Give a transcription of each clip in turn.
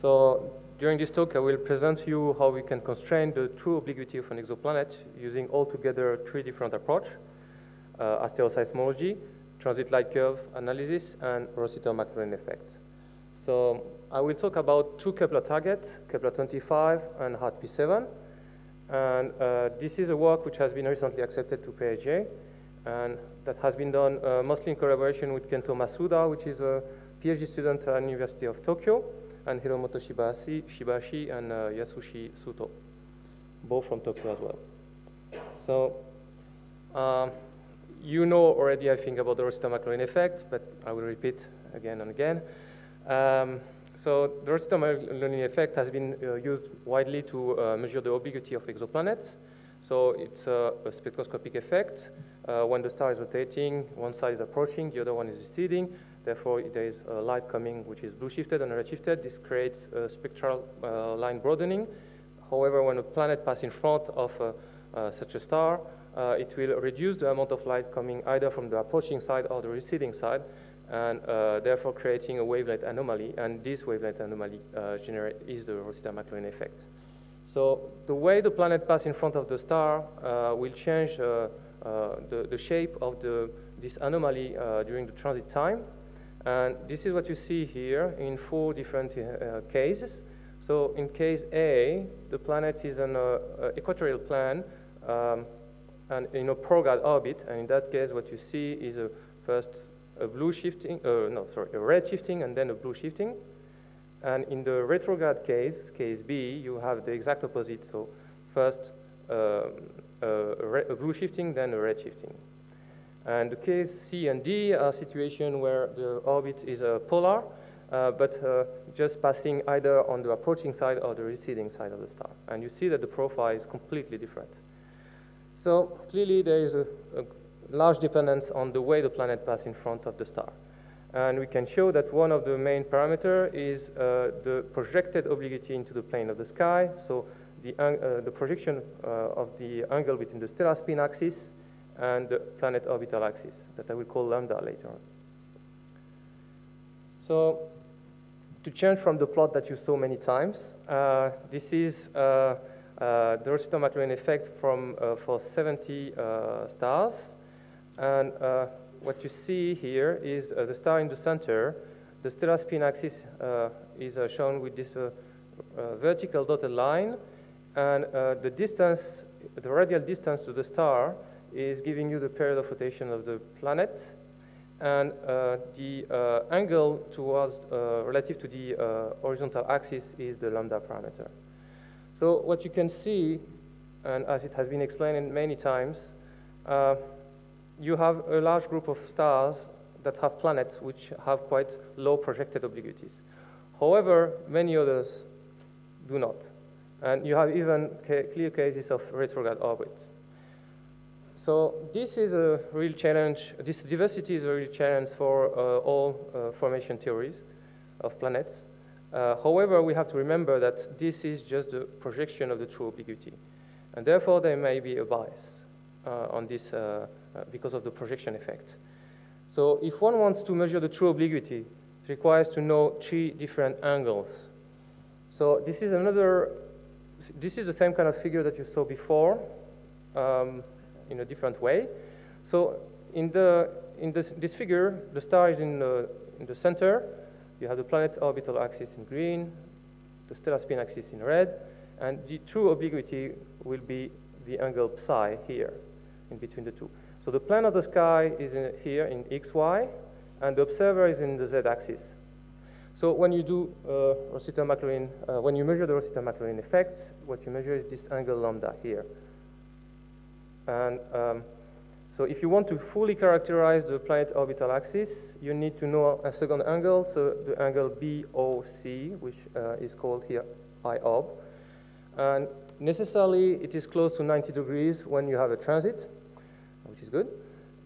So during this talk, I will present to you how we can constrain the true obliquity of an exoplanet using altogether 3 different approaches: Asteroseismology, transit light curve analysis, and Rossiter-McLaughin effect. So I will talk about 2 Kepler targets, Kepler 25 and CoRoT3-K-ASC7. And this is a work which has been recently accepted to PhD, and that has been done mostly in collaboration with Kento Masuda, which is a PhD student at the University of Tokyo, and Hiromoto Shibashi and Yasushi Suto, both from Tokyo as well. So you know already, I think, about the Rossiter-McLaughin effect, but I will repeat again and again. So the Rossiter-McLaughin effect has been used widely to measure the obliquity of exoplanets. So it's a spectroscopic effect. When the star is rotating, one side is approaching, the other one is receding. Therefore, there is light coming, which is blue shifted and red shifted. This creates a spectral line broadening. However, when a planet passes in front of such a star, it will reduce the amount of light coming either from the approaching side or the receding side, and therefore creating a wavelength anomaly. And this wavelength anomaly is the Rossiter-McLaughin effect. So the way the planet passes in front of the star will change the shape of this anomaly during the transit time. And this is what you see here in 4 different cases. So in case A, the planet is an equatorial plane and in a prograde orbit. And in that case, what you see is first a blue shifting, a red shifting and then a blue shifting. And in the retrograde case, case B, you have the exact opposite. So first a blue shifting, then a red shifting. And the case C and D are situations where the orbit is polar, but just passing either on the approaching side or the receding side of the star. And you see that the profile is completely different. So clearly there is a large dependence on the way the planet passes in front of the star. And we can show that one of the main parameters is the projected obliquity into the plane of the sky. So the projection of the angle between the stellar spin axis and the planet orbital axis that I will call lambda later on. So to change from the plot that you saw many times, this is the Rossiter-McLaughin effect for 70 stars. And what you see here is the star in the center. The stellar spin axis is shown with this vertical dotted line. And the distance, the radial distance to the star is giving you the period of rotation of the planet. And the angle towards, relative to the horizontal axis is the lambda parameter. So what you can see, and as it has been explained many times, you have a large group of stars that have planets which have quite low projected obliquities. However, many others do not. And you have even clear cases of retrograde orbit. So this is a real challenge. This diversity is a real challenge for all formation theories of planets. However, we have to remember that this is just the projection of the true obliquity. And therefore, there may be a bias on this because of the projection effect. So if one wants to measure the true obliquity, it requires to know 3 different angles. So this is the same kind of figure that you saw before in a different way. So in this figure, the star is in the center. You have the planet orbital axis in green, the stellar spin axis in red, and the true obliquity will be the angle psi here in between the two. So the plane of the sky is here in XY, and the observer is in the Z-axis. So when you do Rossiter-McLaughin, when you measure the Rossiter-McLaughin effect, what you measure is this angle lambda here. And so if you want to fully characterize the planet orbital axis, you need to know a second angle, so the angle BOC, which is called here I-orb. And necessarily, it is close to 90 degrees when you have a transit, which is good.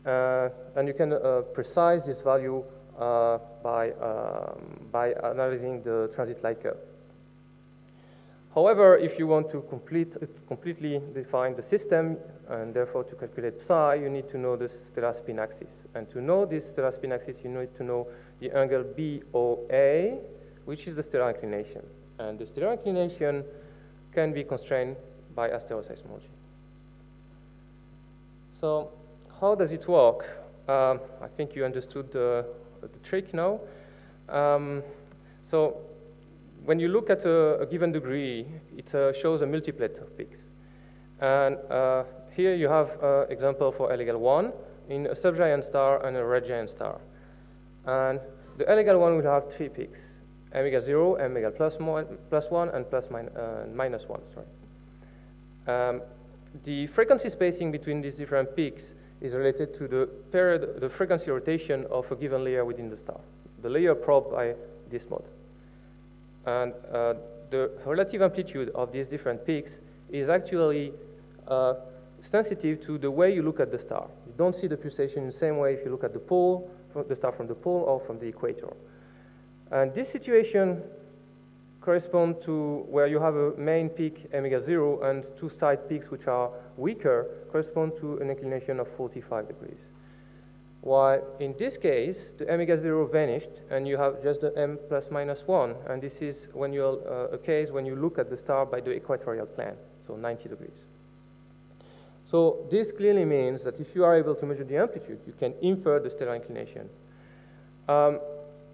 And you can precise this value by analyzing the transit light curve. However, if you want to completely define the system, and therefore to calculate psi, you need to know the stellar spin axis. And to know this stellar spin axis, you need to know the angle BOA, which is the stellar inclination. And the stellar inclination can be constrained by asteroseismology. So how does it work? I think you understood the trick now. So when you look at a given degree, it shows a multiplet of peaks. And here you have an example for L-egal 1 in a subgiant star and a red giant star. And the L-egal 1 will have 3 peaks: m-egal 0, m-egal plus 1, and minus 1. Sorry. The frequency spacing between these different peaks is related to the period, the frequency rotation of a given layer within the star, the layer probed by this mode. And the relative amplitude of these different peaks is actually sensitive to the way you look at the star. You don't see the pulsation in the same way if you look at the pole, the star from the pole or from the equator. And this situation corresponds to where you have a main peak m-egal 0 and 2 side peaks which are weaker correspond to an inclination of 45 degrees. While in this case, the m-egal 0 vanished and you have just the m plus minus 1. And this is when you're a case when you look at the star by the equatorial plane, so 90 degrees. So this clearly means that if you are able to measure the amplitude, you can infer the stellar inclination.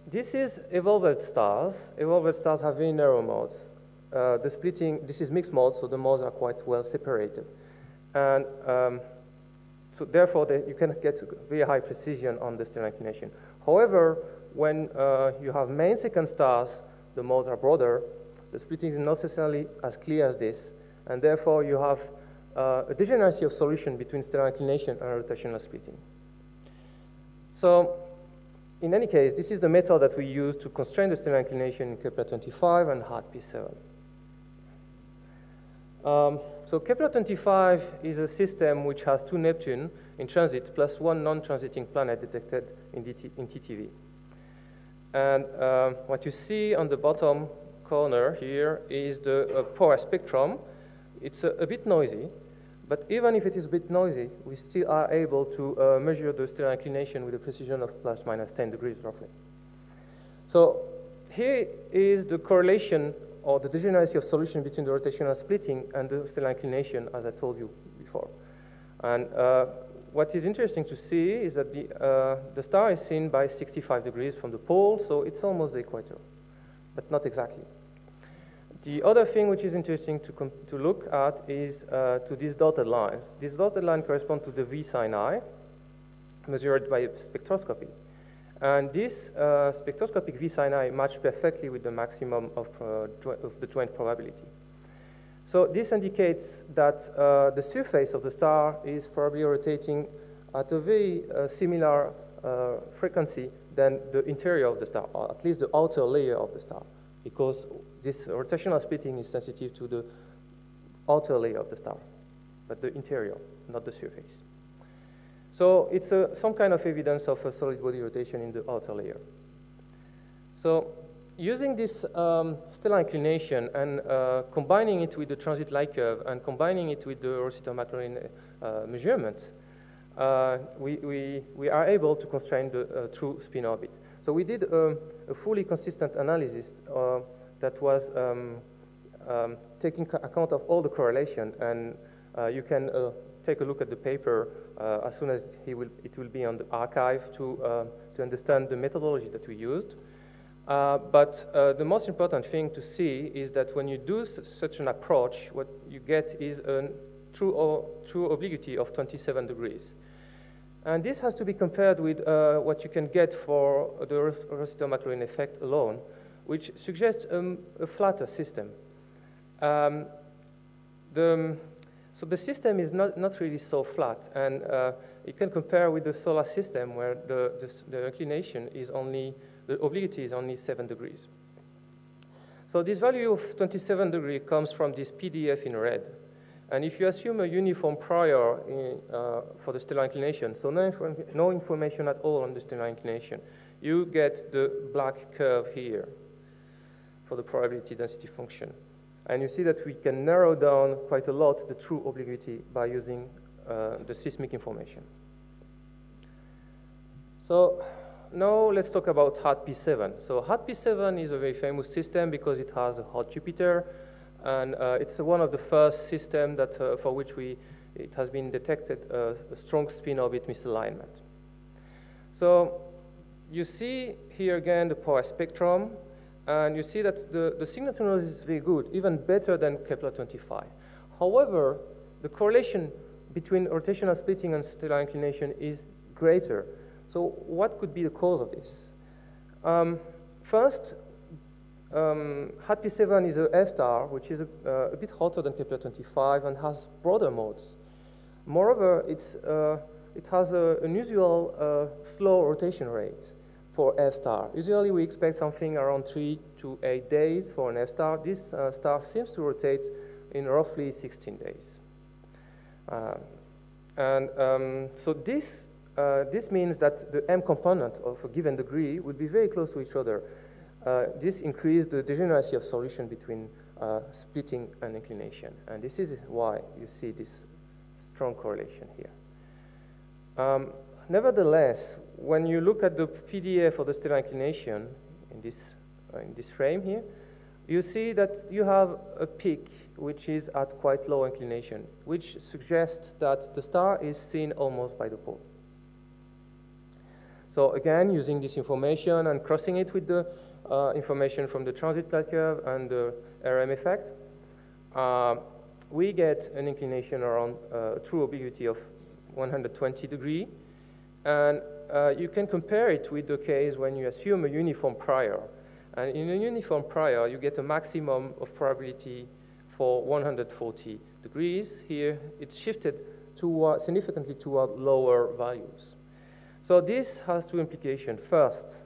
This is evolved stars. Evolved stars have very narrow modes. The splitting, this is mixed modes, so the modes are quite well separated. And so therefore, you can get very high precision on the stellar inclination. However, when you have main second stars, the modes are broader. The splitting is not necessarily as clear as this. And therefore, you have a degeneracy of solution between stellar inclination and rotational splitting. So in any case, this is the method that we use to constrain the stellar inclination in Kepler 25 and HART-P7. So Kepler 25 is a system which has 2 Neptune in transit plus 1 non-transiting planet detected in TTV. And what you see on the bottom corner here is the power spectrum. It's a bit noisy, but even if it is a bit noisy, we still are able to measure the stellar inclination with a precision of plus minus 10 degrees roughly. So here is the correlation or the degeneracy of solution between the rotational splitting and the stellar inclination, as I told you before. And what is interesting to see is that the star is seen by 65 degrees from the pole, so it's almost the equator, but not exactly. The other thing which is interesting to look at is to these dotted lines. These dotted lines correspond to the V sin I, measured by spectroscopy. And this spectroscopic V sin I match perfectly with the maximum of the joint probability. So this indicates that the surface of the star is probably rotating at a very similar frequency than the interior of the star, or at least the outer layer of the star, because this rotational splitting is sensitive to the outer layer of the star, but the interior, not the surface. So it's some kind of evidence of a solid body rotation in the outer layer. So using this stellar inclination and combining it with the transit light curve and combining it with the Rossiter-McLaughin measurements, we are able to constrain the true spin orbit. So we did a fully consistent analysis that was taking account of all the correlation, and you can take a look at the paper as soon as it will be on the archive to understand the methodology that we used. But the most important thing to see is that when you do such an approach, what you get is a true obliquity of 27 degrees. And this has to be compared with what you can get for the Rossiter-McLaughin effect alone, which suggests a flatter system. So the system is not really so flat, and you can compare with the solar system where the inclination is only, the obliquity is only 7 degrees. So this value of 27 degrees comes from this PDF in red. And if you assume a uniform prior for the stellar inclination, so no information at all on the stellar inclination, you get the black curve here for the probability density function. And you see that we can narrow down quite a lot the true obliquity by using the seismic information. So Now let's talk about HAT-P7. So HAT-P7 is a very famous system because it has a hot Jupiter, and it's one of the first systems that for which it has been detected a strong spin-orbit misalignment. So you see here again the power spectrum, and you see that the signal to noise is very good, even better than Kepler-25. However, the correlation between rotational splitting and stellar inclination is greater. So what could be the cause of this? First, HAT-P7 is a F-star, which is a bit hotter than Kepler-25 and has broader modes. Moreover, it has an unusual slow rotation rate for F-star. Usually we expect something around 3 to 8 days for an F-star. This star seems to rotate in roughly 16 days. So this means that the M component of a given degree would be very close to each other. This increased the degeneracy of solution between splitting and inclination. And this is why you see this strong correlation here. Nevertheless, when you look at the PDA for the stellar inclination in this frame here, you see that you have a peak which is at quite low inclination, which suggests that the star is seen almost by the pole. So again, using this information and crossing it with the information from the transit lightcurve and the RM effect, we get an inclination around true obliquity of 120 degrees. And you can compare it with the case when you assume a uniform prior. And in a uniform prior, you get a maximum of probability for 140 degrees. Here, it's shifted significantly toward lower values. So this has two implications. First,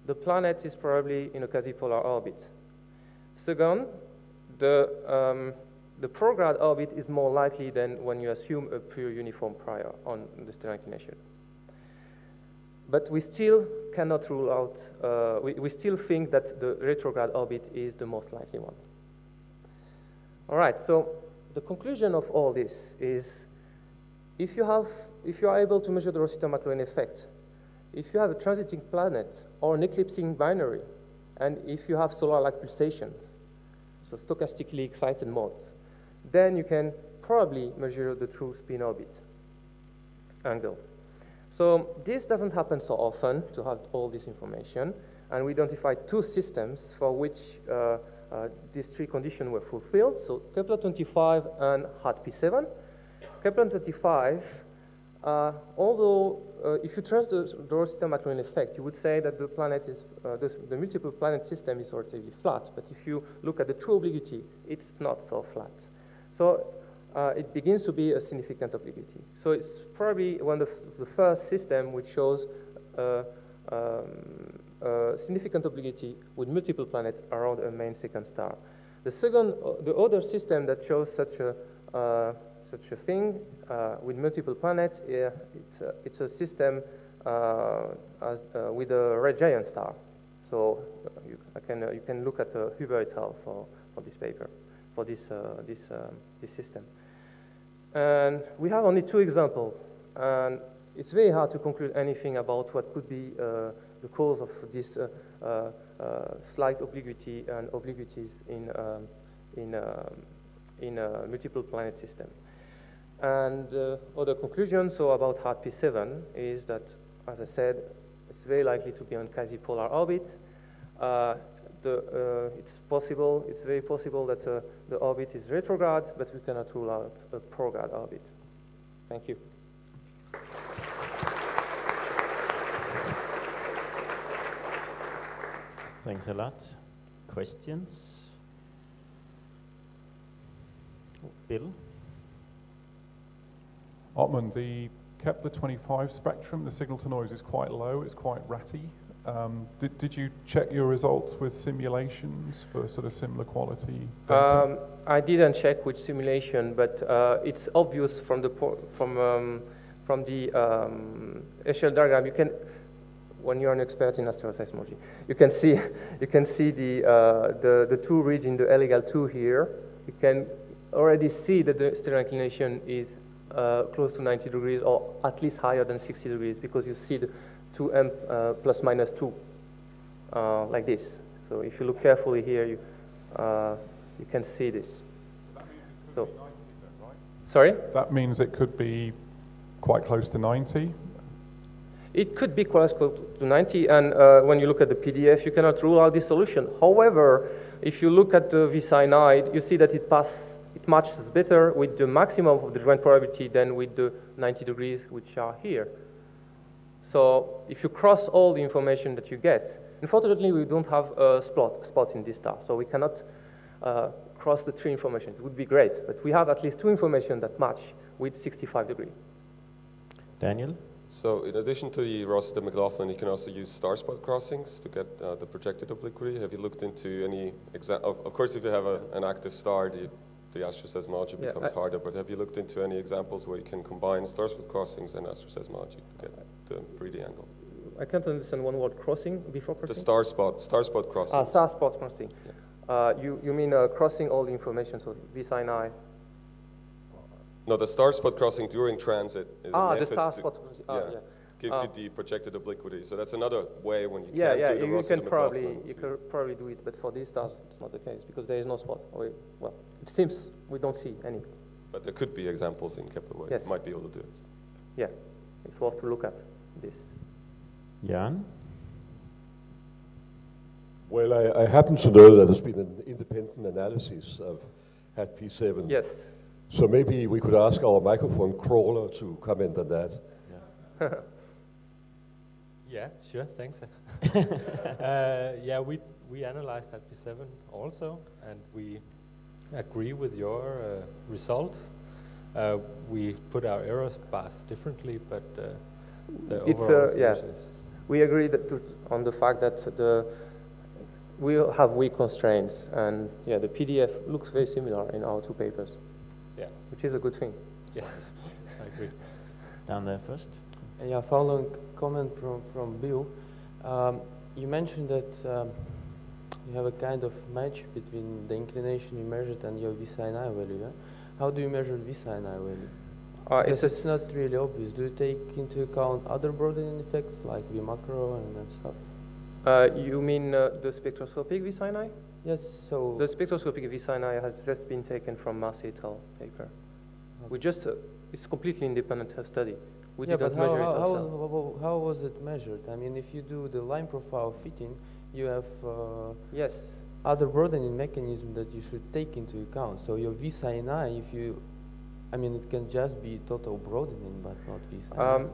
the planet is probably in a quasi-polar orbit. Second, the prograde orbit is more likely than when you assume a pure uniform prior on the stellar inclination. But we still cannot rule out, we still think that the retrograde orbit is the most likely one. All right, so the conclusion of all this is if you are able to measure the Rossiter-McLaughin effect, if you have a transiting planet or an eclipsing binary, and if you have solar-like pulsations, so stochastically excited modes, then you can probably measure the true spin-orbit angle. So this doesn't happen so often to have all this information, and we identified two systems for which these three conditions were fulfilled, so Kepler-25 and HAT-P7. Kepler-25, although if you trust the Rossiter-McLaughin effect, you would say that the planet is, the multiple planet system is relatively flat, but if you look at the true obliquity, it's not so flat. So it begins to be a significant obliquity. So it's probably one of the first systems which shows significant obliquity with multiple planets around a main second star. The other system that shows such a thing with multiple planets, it's a system with a red giant star. So you can look at Huber et al. For this paper, for this system. And we have only two examples, and it's very hard to conclude anything about what could be the cause of this slight obliquity and obliquities in a multiple planet system. And other conclusion, so about HAT-P7 is that, as I said, it's very likely to be on quasi-polar orbit. It's very possible that the orbit is retrograde, but we cannot rule out a prograde orbit. Thank you. Thanks a lot. Questions? Bill? Othman, the Kepler-25 spectrum, the signal to noise is quite low, it's quite ratty. Did you check your results with simulations for sort of similar quality data? I didn't check with simulation, but it's obvious from the HL diagram. You can, when you're an expert in asteroseismology, you can see the two regions in the L-2 here. You can already see that the stellar inclination is close to 90 degrees, or at least higher than 60 degrees, because you see the 2m plus minus 2, like this. So if you look carefully here, you can see this. So, sorry? That means it could be quite close to 90? It could be close to 90, and when you look at the PDF, you cannot rule out this solution. However, if you look at the V-cyanide, you see that it matches better with the maximum of the joint probability than with the 90 degrees, which are here. So if you cross all the information that you get, unfortunately, we don't have a spot in this star, so we cannot cross the 3 information. It would be great, but we have at least 2 information that match with 65 degrees. Daniel? So in addition to the Rossiter-McLaughlin, you can also use star spot crossings to get the projected obliquity. Have you looked into any of course, if you have an active star, the asteroseismology becomes harder, but have you looked into any examples where you can combine star spot crossings and asteroseismology to get the 3D angle? I can't understand one word, crossing, before crossing? The star spot crossings. Star spot crossing. Yeah. You mean crossing all the information, so V-cyanide? No, the star spot crossing during transit is a method the star spot crossing. gives you the projected obliquity. So that's another way when you Yeah, can't do the you can Rossiter-McLaughlin. probably do it, but for these stars, it's not the case because there is no spot. Well, it seems we don't see any. But there could be examples in Kepler where you might be able to do it. Yeah, it's worth to look at this. Jan? Well, I happen to know that there's been an independent analysis of HAT-P7. Yes. So maybe we could ask our microphone crawler to comment on that. Yeah, yeah, sure, thanks. Yeah, we analyzed HAT-P7 also, and we agree with your result. We put our error bars differently, but the overall solution is... We agree on the fact that we have weak constraints, and the PDF looks very similar in our 2 papers. Yeah, which is a good thing. Yes, I agree. Down there first. Yeah, following comment from Bill, you mentioned that you have a kind of match between the inclination you measured and your V-cyanide value. Yeah? How do you measure V-cyanide value? Because it's not really obvious. Do you take into account other broadening effects like V macro and that stuff? You mean the spectroscopic V-cyanide? Yes, so... The spectroscopic V-cyanide has just been taken from Marcy et al. Paper. Okay. We just, it's completely independent study. We didn't measure it ourselves. How was it measured? I mean, if you do the line profile fitting, you have other broadening mechanism that you should take into account. So your V-cyanide, it can just be total broadening, but not V-cyanide.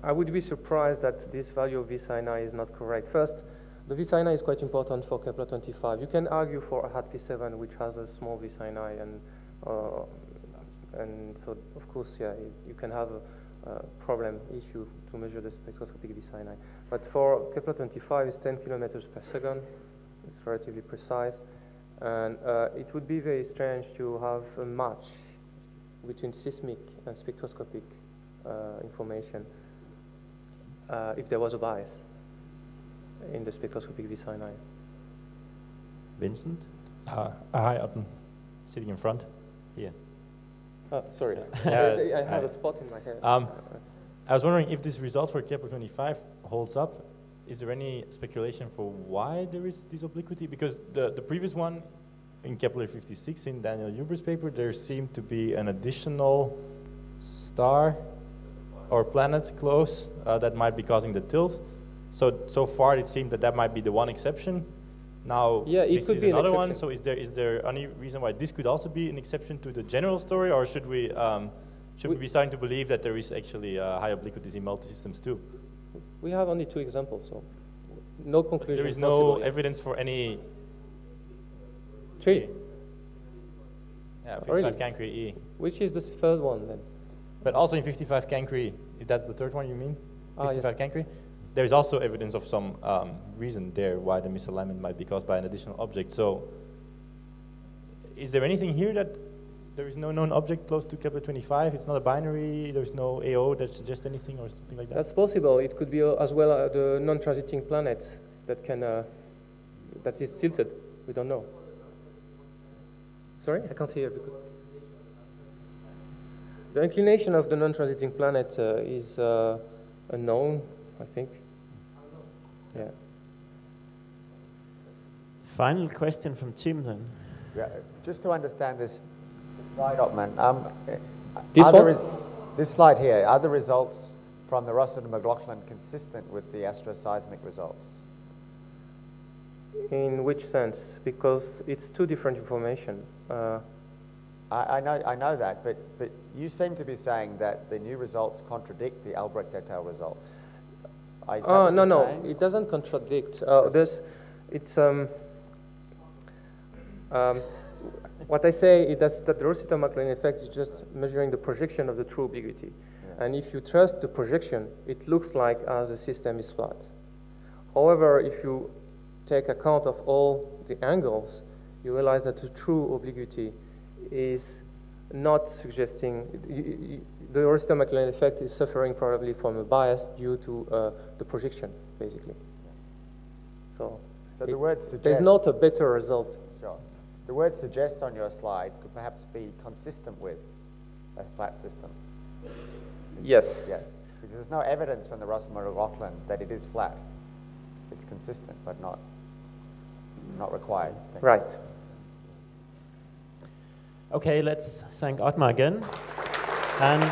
I would be surprised that this value of V-cyanide is not correct. First, the V-cyanide is quite important for Kepler 25. You can argue for a HAT-P7, which has a small V-cyanide, and so, of course, you can have a problem issue to measure the spectroscopic V-cyanide. But for Kepler 25, it's 10 kilometers per second. It's relatively precise. And it would be very strange to have a match between seismic and spectroscopic information if there was a bias in the spectroscopic V-cyanide. Vincent? Hi, Othman. Sitting in front, here. Sorry, I have a spot in my head. I was wondering if this result for Kepler 25 holds up. Is there any speculation for why there is this obliquity? Because the previous one in Kepler 56 in Daniel Huber's paper, there seemed to be an additional star or planet close that might be causing the tilt. So far it seemed that might be the one exception. Now this is another one. So is there any reason why this could also be an exception to the general story, or should we be starting to believe that there is actually high obliquities in multi-systems too? We have only 2 examples, so no conclusion. There is no evidence for any. 3. Yeah, 55 Cancri E. Which is the third one then? But also in 55 Cancri, if that's the third one you mean? 55 yes. Cancri? There is also evidence of some reason there why the misalignment might be caused by an additional object. So is there anything here that there is no known object close to Kepler 25? It's not a binary, there's no AO that suggests anything or something like that? That's possible. It could be as well the non-transiting planet that can, that is tilted. We don't know. Sorry, I can't hear. The inclination of the non-transiting planet is unknown, I think. Yeah. Final question from Tim then. Yeah, just to understand this slide, Othman. This slide here, are the results from the Rossiter-McLaughlin consistent with the astroseismic results? In which sense? Because it's two different information. I know that, but you seem to be saying that the new results contradict the Albrecht et al. Results. No, it doesn't contradict. What I say is that the Rossiter-McLaughin effect is just measuring the projection of the true obliquity. Yeah. And if you trust the projection, it looks like the system is flat. However, if you take account of all the angles, you realize that the true obliquity is not suggesting, the Rossiter-McLaughin effect is suffering probably from a bias due to the projection, basically. So the word suggests... There's not a better result. Sure. The word suggest on your slide could perhaps be consistent with a flat system. Yes. Yes. Because there's no evidence from the Rossiter-McLaughlin that it is flat. It's consistent, but not required. Right. Okay, let's thank Othman again. And